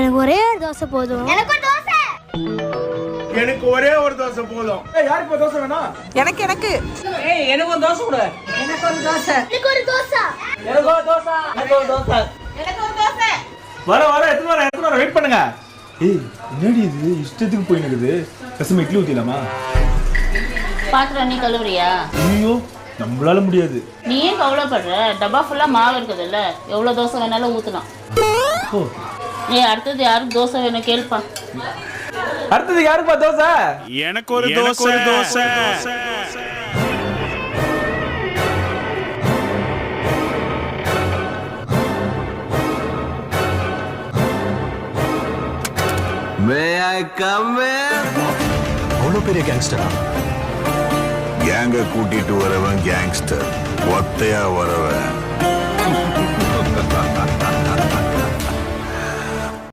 எனக்கு ஒரே ஒரு தோசை போதும். எனக்கு ஒரு தோசை. எனக்கு ஒரே ஒரு தோசை போதும். யாருக்கு தோசை வேணும்? எனக்கு எனக்கு எனக்கு ஒரு தோசை கொடு. எனக்கு ஒரு தோசை. எனக்கு ஒரு தோசை. எனக்கு ஒரு தோசை. எனக்கு ஒரு தோசை. எனக்கு ஒரு தோசை. வர எத்தனை வர வெயிட் பண்ணுங்க. ஏய் என்னடி இது இஷ்டத்துக்கு போய் நிக்குது. கசம இட்லி ஊத்திலாமா? பாத்திரம் நீ கழுவுறியா? ஐயோ நம்மளால முடியாது. நீ ஏன் கவலைப்படுற? டப்பா ஃபுல்லா மாவு இருக்குதுல்ல, எவ்வளவு தோசை வேணாலும் ஊத்தலாம். ஓ அடுத்தது யாருக்கு தோசை வேணும் கேள்ப்பா. அடுத்தது யாருக்குப்பா தோசை? எனக்கு ஒரு dosa. May I come in? அவ்வளோ பெரிய கேங்ஸ்டரா? கேங்க கூட்டிட்டு வரவன் கேங்ஸ்டர், ஒத்தையா வரவன்